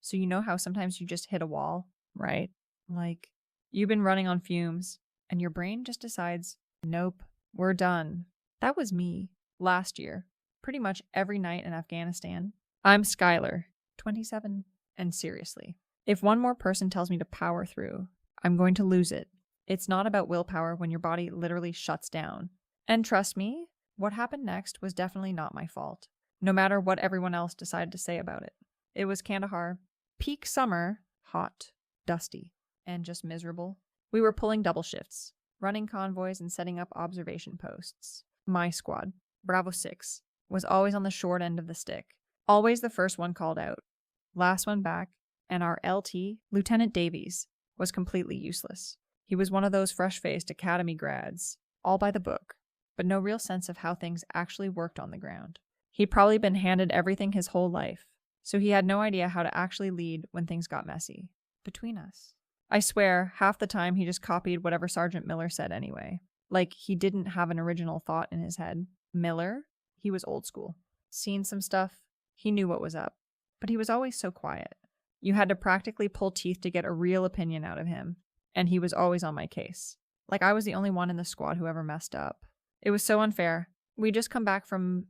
So you know how sometimes you just hit a wall, right? Like, you've been running on fumes, and your brain just decides, nope, we're done. That was me last year, pretty much every night in Afghanistan. I'm Skylar, 27, and seriously, if one more person tells me to power through, I'm going to lose it. It's not about willpower when your body literally shuts down. And trust me, what happened next was definitely not my fault, no matter what everyone else decided to say about it. It was Kandahar, peak summer, hot, dusty, and just miserable. We were pulling double shifts, running convoys and setting up observation posts. My squad, Bravo 6, was always on the short end of the stick, always the first one called out, last one back, and our LT, Lieutenant Davies, was completely useless. He was one of those fresh-faced academy grads, all by the book, but no real sense of how things actually worked on the ground. He'd probably been handed everything his whole life, so he had no idea how to actually lead when things got messy. Between us. I swear, half the time he just copied whatever Sergeant Miller said anyway. Like, he didn't have an original thought in his head. Miller? He was old school. Seen some stuff. He knew what was up. But he was always so quiet. You had to practically pull teeth to get a real opinion out of him. And he was always on my case. Like I was the only one in the squad who ever messed up. It was so unfair. We'd just come back from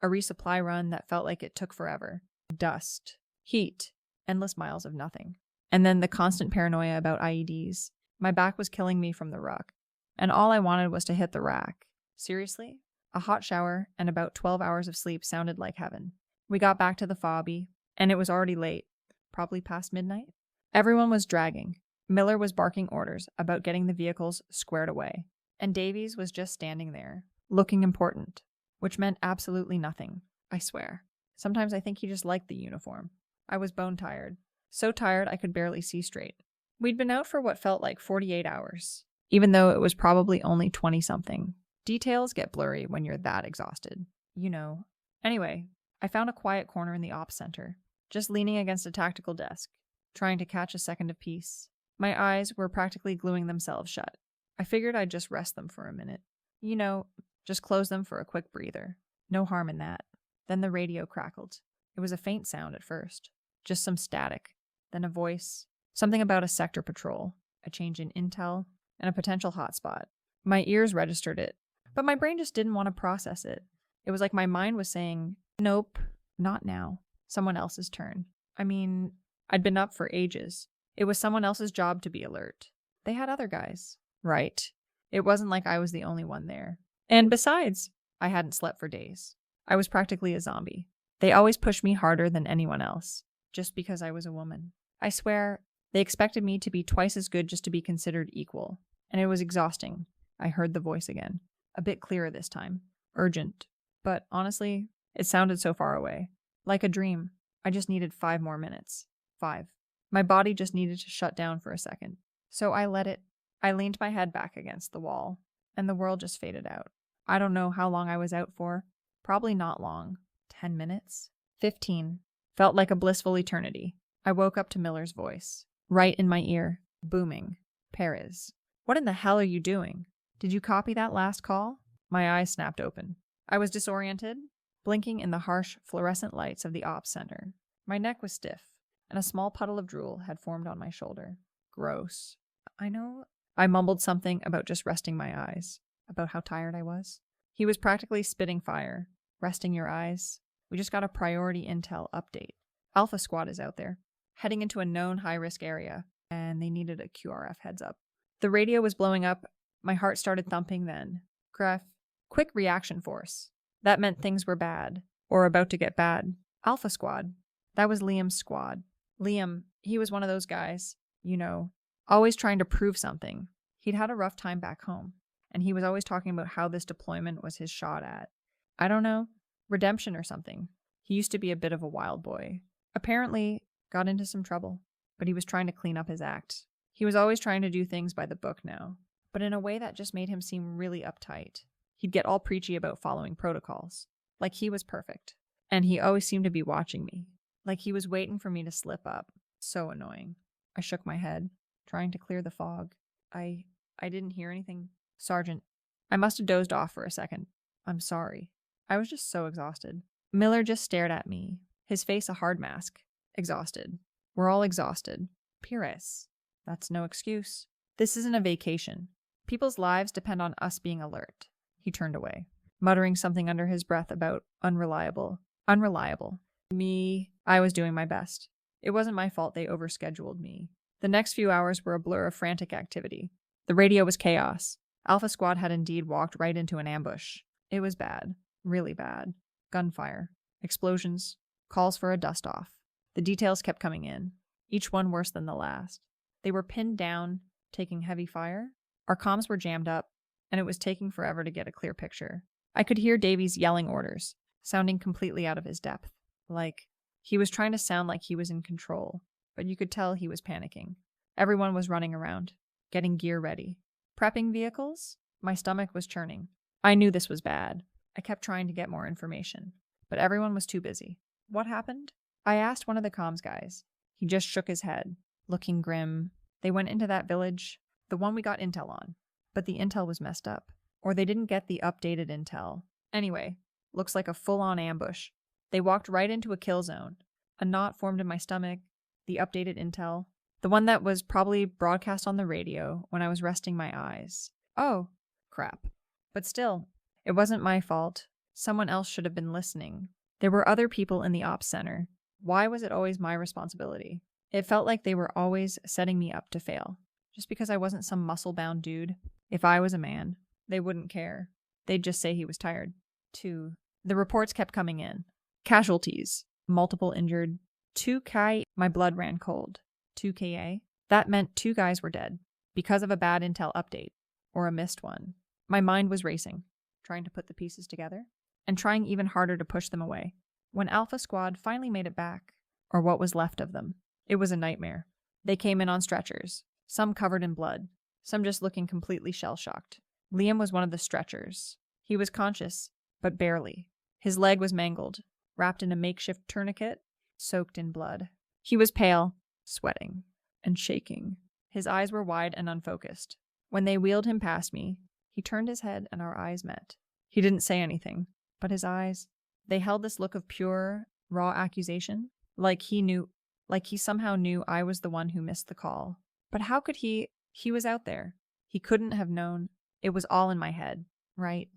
a resupply run that felt like it took forever. Dust. Heat. Endless miles of nothing. And then the constant paranoia about IEDs. My back was killing me from the ruck. And all I wanted was to hit the rack. Seriously? A hot shower and about 12 hours of sleep sounded like heaven. We got back to the Fobby, and it was already late. Probably past midnight. Everyone was dragging. Miller was barking orders about getting the vehicles squared away. And Davies was just standing there, looking important. Which meant absolutely nothing, I swear. Sometimes I think he just liked the uniform. I was bone tired. So tired I could barely see straight. We'd been out for what felt like 48 hours, even though it was probably only 20-something. Details get blurry when you're that exhausted. You know. Anyway, I found a quiet corner in the ops center, just leaning against a tactical desk, trying to catch a second of peace. My eyes were practically gluing themselves shut. I figured I'd just rest them for a minute. You know, just close them for a quick breather. No harm in that. Then the radio crackled. It was a faint sound at first, just some static. Then a voice, something about a sector patrol, a change in intel, and a potential hotspot. My ears registered it, but my brain just didn't want to process it. It was like my mind was saying, nope, not now. Someone else's turn. I mean, I'd been up for ages. It was someone else's job to be alert. They had other guys. Right. It wasn't like I was the only one there. And besides, I hadn't slept for days. I was practically a zombie. They always pushed me harder than anyone else, just because I was a woman. I swear, they expected me to be twice as good just to be considered equal. And it was exhausting. I heard the voice again. A bit clearer this time. Urgent. But honestly, it sounded so far away. Like a dream. I just needed 5 more minutes. 5. My body just needed to shut down for a second. So I let it. I leaned my head back against the wall, and the world just faded out. I don't know how long I was out for. Probably not long. 10 minutes? 15. Felt like a blissful eternity. I woke up to Miller's voice. Right in my ear. Booming. Perez. What in the hell are you doing? Did you copy that last call? My eyes snapped open. I was disoriented, blinking in the harsh fluorescent lights of the ops center. My neck was stiff, and a small puddle of drool had formed on my shoulder. Gross. I know. I mumbled something about just resting my eyes, about how tired I was. He was practically spitting fire. Resting your eyes. We just got a priority intel update. Alpha Squad is out there, heading into a known high-risk area, and they needed a QRF heads up. The radio was blowing up. My heart started thumping then. Gref. Quick reaction force. That meant things were bad, or about to get bad. Alpha Squad. That was Liam's squad. Liam, he was one of those guys, you know, always trying to prove something. He'd had a rough time back home, and he was always talking about how this deployment was his shot at, I don't know, redemption or something. He used to be a bit of a wild boy. Apparently, got into some trouble, but he was trying to clean up his act. He was always trying to do things by the book now, but in a way that just made him seem really uptight. He'd get all preachy about following protocols, like he was perfect. And he always seemed to be watching me, like he was waiting for me to slip up. So annoying. I shook my head, trying to clear the fog. I didn't hear anything. Sergeant, I must have dozed off for a second. I'm sorry. I was just so exhausted. Miller just stared at me, his face a hard mask. Exhausted. We're all exhausted. Pires. That's no excuse. This isn't a vacation. People's lives depend on us being alert. He turned away, muttering something under his breath about unreliable. Unreliable. I was doing my best. It wasn't my fault they overscheduled me. The next few hours were a blur of frantic activity. The radio was chaos. Alpha Squad had indeed walked right into an ambush. It was bad. Really bad. Gunfire. Explosions. Calls for a dust-off. The details kept coming in, each one worse than the last. They were pinned down, taking heavy fire. Our comms were jammed up, and it was taking forever to get a clear picture. I could hear Davies yelling orders, sounding completely out of his depth. Like, he was trying to sound like he was in control, but you could tell he was panicking. Everyone was running around, getting gear ready. Prepping vehicles? My stomach was churning. I knew this was bad. I kept trying to get more information, but everyone was too busy. What happened? I asked one of the comms guys. He just shook his head, looking grim. They went into that village, the one we got intel on, but the intel was messed up, or they didn't get the updated intel. Anyway, looks like a full-on ambush. They walked right into a kill zone. A knot formed in my stomach, the updated intel, the one that was probably broadcast on the radio when I was resting my eyes. Oh, crap. But still, it wasn't my fault. Someone else should have been listening. There were other people in the ops center. Why was it always my responsibility? It felt like they were always setting me up to fail. Just because I wasn't some muscle-bound dude. If I was a man, they wouldn't care. They'd just say he was tired. 2. The reports kept coming in. Casualties. Multiple injured. 2 Ki. My blood ran cold. 2 Ka. That meant 2 guys were dead. Because of a bad intel update. Or a missed one. My mind was racing. Trying to put the pieces together. And trying even harder to push them away. When Alpha Squad finally made it back, or what was left of them, it was a nightmare. They came in on stretchers, some covered in blood, some just looking completely shell-shocked. Liam was one of the stretchers. He was conscious, but barely. His leg was mangled, wrapped in a makeshift tourniquet, soaked in blood. He was pale, sweating, and shaking. His eyes were wide and unfocused. When they wheeled him past me, he turned his head and our eyes met. He didn't say anything, but his eyes, they held this look of pure, raw accusation, like he somehow knew I was the one who missed the call. But how could he was out there. He couldn't have known. It was all in my head, right?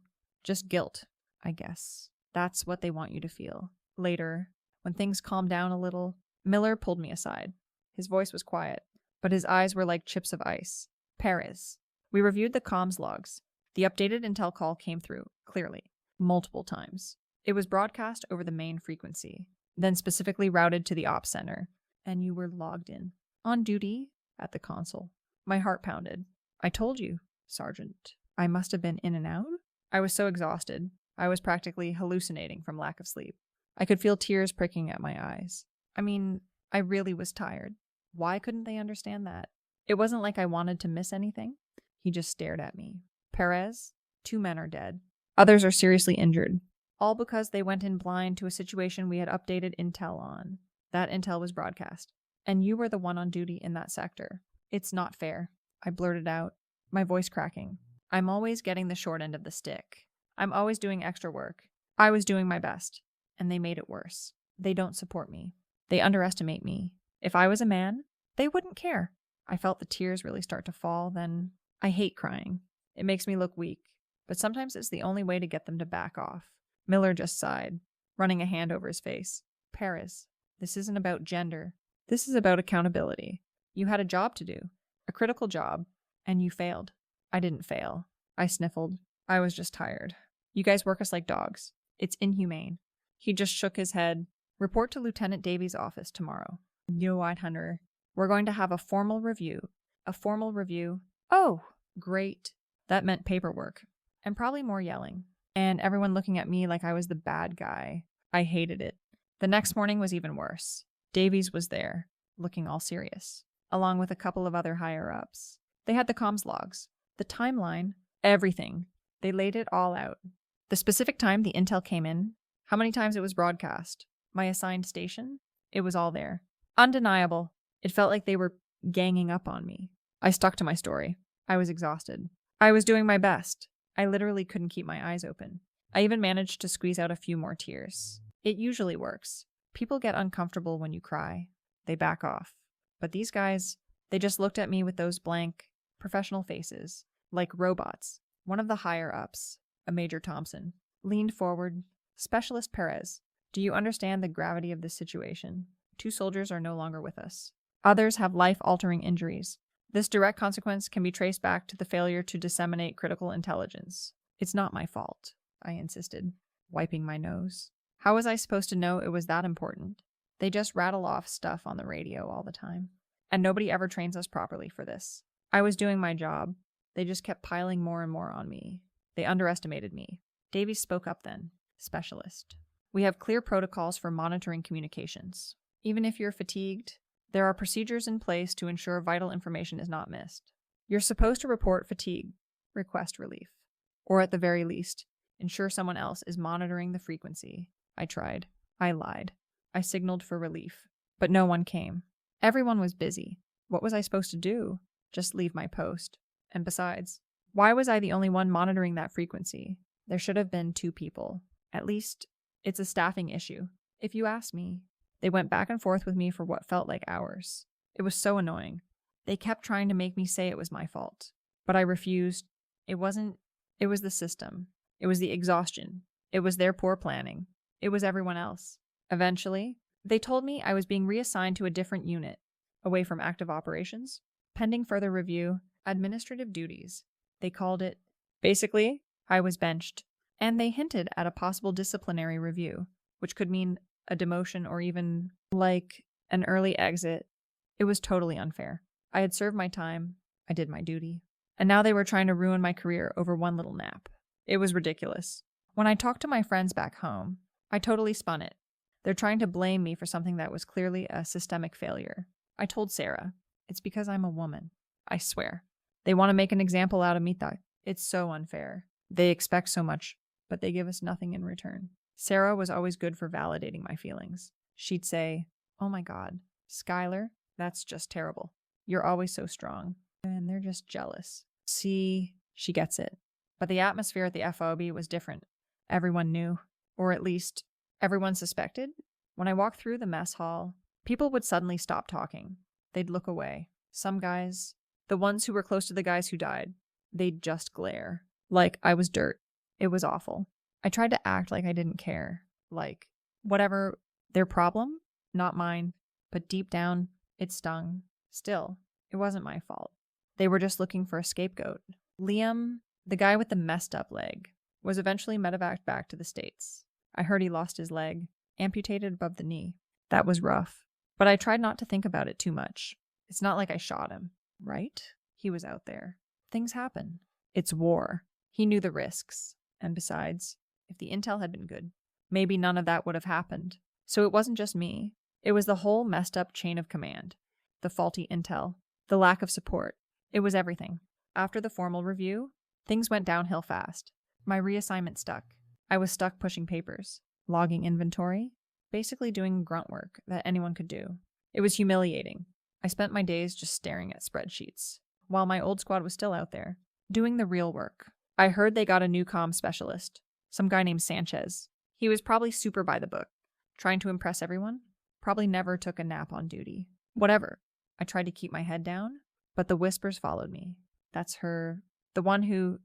Just guilt, I guess. That's what they want you to feel. Later, when things calmed down a little, Miller pulled me aside. His voice was quiet, but his eyes were like chips of ice. Paris. We reviewed the comms logs. The updated intel call came through, clearly, multiple times. It was broadcast over the main frequency, then specifically routed to the ops center. And you were logged in. On duty at the console. My heart pounded. I told you, Sergeant. I must have been in and out. I was so exhausted. I was practically hallucinating from lack of sleep. I could feel tears pricking at my eyes. I mean, I really was tired. Why couldn't they understand that? It wasn't like I wanted to miss anything. He just stared at me. Perez, 2 men are dead. Others are seriously injured. All because they went in blind to a situation we had updated intel on. That intel was broadcast. And you were the one on duty in that sector. It's not fair. I blurted out, my voice cracking. I'm always getting the short end of the stick. I'm always doing extra work. I was doing my best. And they made it worse. They don't support me. They underestimate me. If I was a man, they wouldn't care. I felt the tears really start to fall, then I hate crying. It makes me look weak. But sometimes it's the only way to get them to back off. Miller just sighed, running a hand over his face. Paris, this isn't about gender. This is about accountability. You had a job to do. A critical job. And you failed. I didn't fail. I sniffled. I was just tired. You guys work us like dogs. It's inhumane. He just shook his head. Report to Lieutenant Davies' office tomorrow. Yo-eyed Hunter. We're going to have a formal review. A formal review. Oh, great. That meant paperwork. And probably more yelling. And everyone looking at me like I was the bad guy. I hated it. The next morning was even worse. Davies was there, looking all serious, along with a couple of other higher-ups. They had the comms logs, the timeline, everything. They laid it all out. The specific time the intel came in, how many times it was broadcast, my assigned station, it was all there. Undeniable. It felt like they were ganging up on me. I stuck to my story. I was exhausted. I was doing my best. I literally couldn't keep my eyes open. I even managed to squeeze out a few more tears. It usually works. People get uncomfortable when you cry. They back off. But these guys, they just looked at me with those blank, professional faces, like robots. One of the higher-ups, a Major Thompson, leaned forward. Specialist Perez, do you understand the gravity of this situation? 2 soldiers are no longer with us. Others have life-altering injuries. This direct consequence can be traced back to the failure to disseminate critical intelligence. It's not my fault, I insisted, wiping my nose. How was I supposed to know it was that important? They just rattle off stuff on the radio all the time. And nobody ever trains us properly for this. I was doing my job. They just kept piling more and more on me. They underestimated me. Davies spoke up then. Specialist. We have clear protocols for monitoring communications. Even if you're fatigued, there are procedures in place to ensure vital information is not missed. You're supposed to report fatigue, request relief, or at the very least, ensure someone else is monitoring the frequency. I tried. I lied. I signaled for relief, but no one came. Everyone was busy. What was I supposed to do? Just leave my post. And besides, why was I the only one monitoring that frequency? There should have been 2 people. At least, it's a staffing issue. If you ask me, they went back and forth with me for what felt like hours. It was so annoying. They kept trying to make me say it was my fault. But I refused. It was the system. It was the exhaustion. It was their poor planning. It was everyone else. Eventually, they told me I was being reassigned to a different unit, away from active operations, pending further review, administrative duties. They called it. Basically, I was benched. And they hinted at a possible disciplinary review, which could mean a demotion or even, like, an early exit. It was totally unfair. I had served my time. I did my duty. And now they were trying to ruin my career over one little nap. It was ridiculous. When I talked to my friends back home, I totally spun it. They're trying to blame me for something that was clearly a systemic failure. I told Sarah, it's because I'm a woman. I swear. They want to make an example out of me. It's so unfair. They expect so much, but they give us nothing in return. Sarah was always good for validating my feelings. She'd say, oh my God, Skylar, that's just terrible. You're always so strong. And they're just jealous. See, she gets it. But the atmosphere at the FOB was different. Everyone knew, or at least everyone suspected. When I walked through the mess hall, people would suddenly stop talking. They'd look away. Some guys, the ones who were close to the guys who died, they'd just glare. Like I was dirt. It was awful. I tried to act like I didn't care. Like, whatever their problem, not mine. But deep down, it stung. Still, it wasn't my fault. They were just looking for a scapegoat. Liam, the guy with the messed up leg, was eventually medevaced back to the States. I heard he lost his leg, amputated above the knee. That was rough. But I tried not to think about it too much. It's not like I shot him, right? He was out there. Things happen. It's war. He knew the risks. And besides, if the intel had been good, maybe none of that would have happened. So it wasn't just me. It was the whole messed up chain of command. The faulty intel. The lack of support. It was everything. After the formal review, things went downhill fast. My reassignment stuck. I was stuck pushing papers, logging inventory, basically doing grunt work that anyone could do. It was humiliating. I spent my days just staring at spreadsheets, while my old squad was still out there, doing the real work. I heard they got a new comm specialist, some guy named Sanchez. He was probably super by the book, trying to impress everyone, probably never took a nap on duty. Whatever. I tried to keep my head down, but the whispers followed me. That's her, the one who,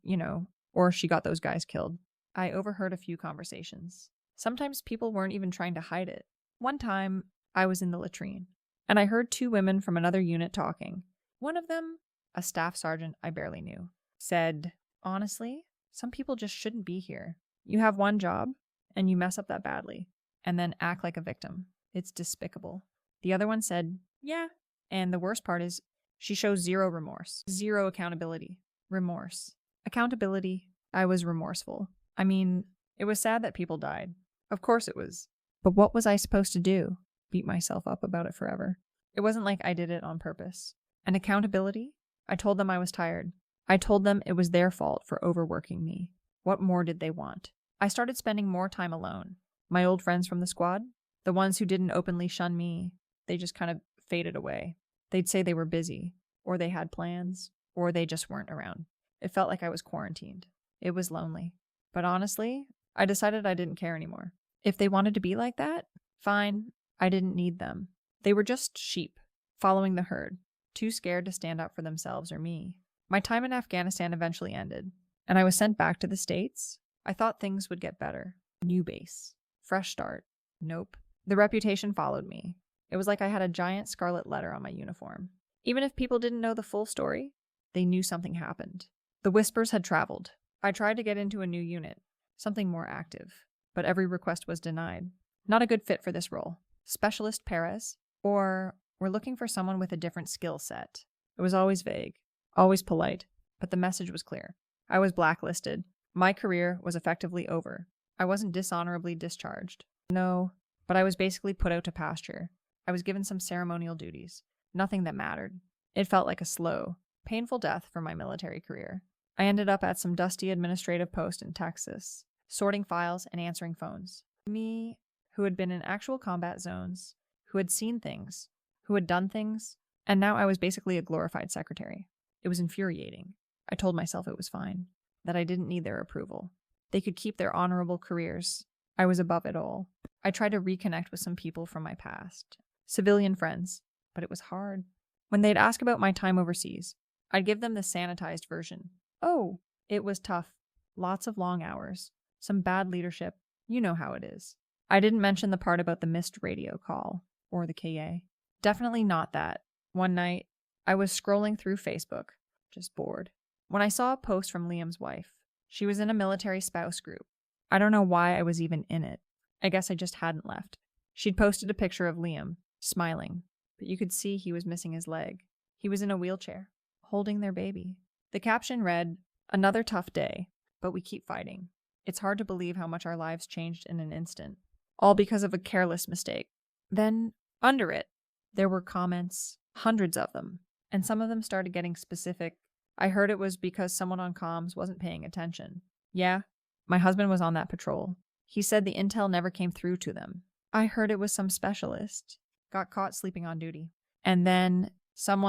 or she got those guys killed. I overheard a few conversations. Sometimes people weren't even trying to hide it. One time, I was in the latrine, and I heard 2 women from another unit talking. One of them, a staff sergeant I barely knew, said, honestly, some people just shouldn't be here. You have one job, and you mess up that badly, and then act like a victim. It's despicable. The other one said, yeah, and the worst part is, she shows 0 remorse, 0 accountability. Remorse. Accountability, I was remorseful. I mean, it was sad that people died. Of course it was. But what was I supposed to do? Beat myself up about it forever. It wasn't like I did it on purpose. And accountability? I told them I was tired. I told them it was their fault for overworking me. What more did they want? I started spending more time alone. My old friends from the squad, the ones who didn't openly shun me, they just kind of faded away. They'd say they were busy, or they had plans, or they just weren't around. It felt like I was quarantined. It was lonely. But honestly, I decided I didn't care anymore. If they wanted to be like that, fine. I didn't need them. They were just sheep. following the herd, too scared to stand up for themselves or me. My time in Afghanistan eventually ended, and I was sent back to the States. I thought things would get better. New base. Fresh start. Nope. The reputation followed me. It was like I had a giant scarlet letter on my uniform. Even if people didn't know the full story, they knew something happened. The whispers had traveled. I tried to get into a new unit, something more active, but every request was denied. Not a good fit for this role. Specialist Perez, or we're looking for someone with a different skill set. It was always vague, always polite, but the message was clear. I was blacklisted. My career was effectively over. I wasn't dishonorably discharged. No, but I was basically put out to pasture. I was given some ceremonial duties. Nothing that mattered. It felt like a slow, painful death for my military career. I ended up at some dusty administrative post in Texas, sorting files and answering phones. Me, who had been in actual combat zones, who had seen things, who had done things, and now I was basically a glorified secretary. It was infuriating. I told myself it was fine, that I didn't need their approval. They could keep their honorable careers. I was above it all. I tried to reconnect with some people from my past, civilian friends, but it was hard. When they'd ask about my time overseas, I'd give them the sanitized version. Oh, it was tough. Lots of long hours. Some bad leadership. You know how it is. I didn't mention the part about the missed radio call, or the KA. Definitely not that. One night, I was scrolling through Facebook, just bored, when I saw a post from Liam's wife. She was in a military spouse group. I don't know why I was even in it. I guess I just hadn't left. She'd posted a picture of Liam, smiling, but you could see he was missing his leg. He was in a wheelchair, holding their baby. The caption read, "Another tough day, but we keep fighting." It's hard to believe how much our lives changed in an instant, all because of a careless mistake. Then, under it, there were comments, hundreds of them, and some of them started getting specific. I heard it was because someone on comms wasn't paying attention. Yeah, my husband was on that patrol. He said the intel never came through to them. I heard it was some specialist. Got caught sleeping on duty. And then some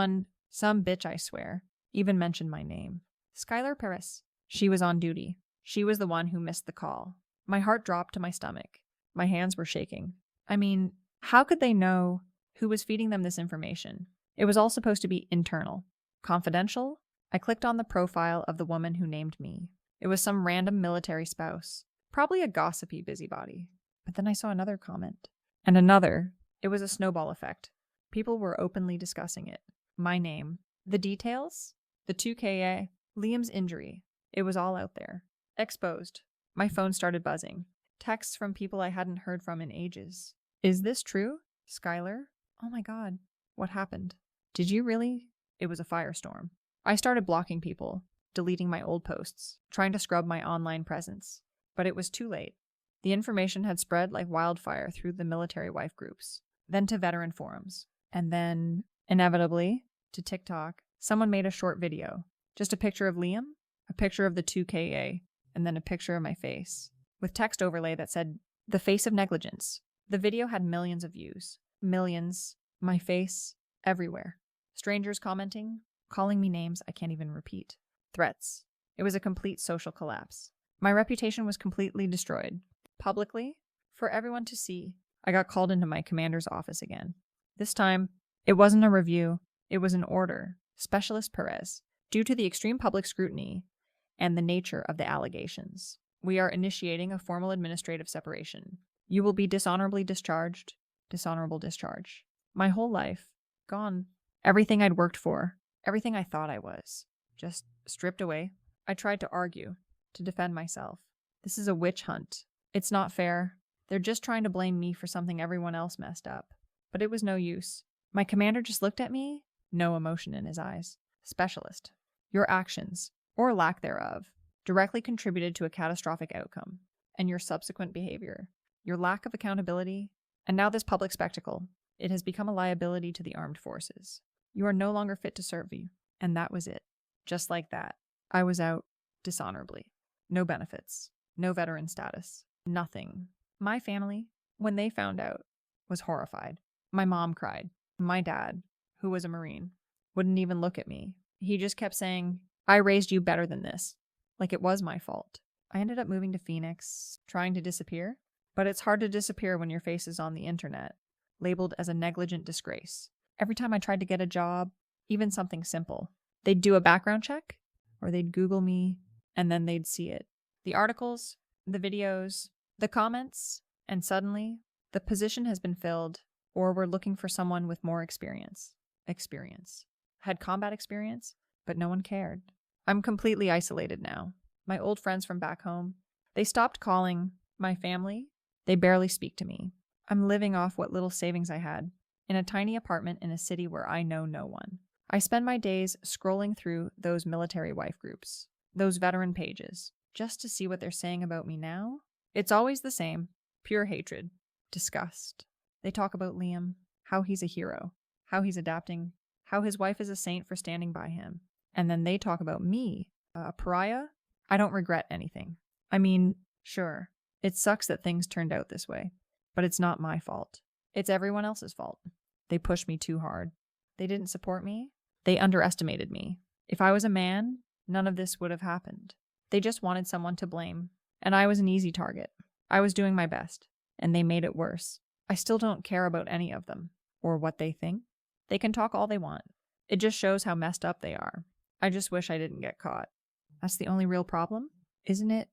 bitch I swear, even mentioned my name. Skylar Perez. She was on duty. She was the one who missed the call. My heart dropped to my stomach. My hands were shaking. I mean, how could they know who was feeding them this information? It was all supposed to be internal. Confidential? I clicked on the profile of the woman who named me. It was some random military spouse. Probably a gossipy busybody. But then I saw another comment. And another. It was a snowball effect. People were openly discussing it. My name. The details? The 2KA. Liam's injury. It was all out there. Exposed. My phone started buzzing. Texts from people I hadn't heard from in ages. Is this true? Skylar? Oh my God. What happened? Did you really? It was a firestorm. I started blocking people, deleting my old posts, trying to scrub my online presence. But it was too late. The information had spread like wildfire through the military wife groups, then to veteran forums, and then, inevitably, to TikTok. Someone made a short video. Just a picture of Liam, a picture of the 2KA, and then a picture of my face, with text overlay that said, "The face of negligence." The video had millions of views. Millions. My face. Everywhere. Strangers commenting, calling me names I can't even repeat. Threats. It was a complete social collapse. My reputation was completely destroyed. Publicly, for everyone to see, I got called into my commander's office again. This time, it wasn't a review, it was an order. Specialist Perez. Due to the extreme public scrutiny and the nature of the allegations, we are initiating a formal administrative separation. You will be dishonorably discharged. Dishonorable discharge. My whole life, gone. Everything I'd worked for, everything I thought I was, just stripped away. I tried to argue, to defend myself. This is a witch hunt. It's not fair. They're just trying to blame me for something everyone else messed up. But it was no use. My commander just looked at me, no emotion in his eyes. Specialist. Your actions, or lack thereof, directly contributed to a catastrophic outcome, and your subsequent behavior, your lack of accountability, and now this public spectacle. It has become a liability to the armed forces. You are no longer fit to serve you. And that was it. Just like that. I was out dishonorably. No benefits. No veteran status. Nothing. My family, when they found out, was horrified. My mom cried. My dad, who was a Marine, wouldn't even look at me. He just kept saying, "I raised you better than this." Like it was my fault. I ended up moving to Phoenix, trying to disappear. But it's hard to disappear when your face is on the internet, labeled as a negligent disgrace. Every time I tried to get a job, even something simple, they'd do a background check or they'd Google me and then they'd see it. The articles, the videos, the comments, and suddenly the position has been filled or we're looking for someone with more experience. Had combat experience, but no one cared. I'm completely isolated now. My old friends from back home, they stopped calling. My family, they barely speak to me. I'm living off what little savings I had in a tiny apartment in a city where I know no one. I spend my days scrolling through those military wife groups, those veteran pages, just to see what they're saying about me now. It's always the same, pure hatred, disgust. They talk about Liam, how he's a hero, how he's adapting, how his wife is a saint for standing by him. And then they talk about me, a pariah. I don't regret anything. I mean, sure, it sucks that things turned out this way, but it's not my fault. It's everyone else's fault. They pushed me too hard. They didn't support me. They underestimated me. If I was a man, none of this would have happened. They just wanted someone to blame, and I was an easy target. I was doing my best, and they made it worse. I still don't care about any of them, or what they think. They can talk all they want. It just shows how messed up they are. I just wish I didn't get caught. That's the only real problem, isn't it?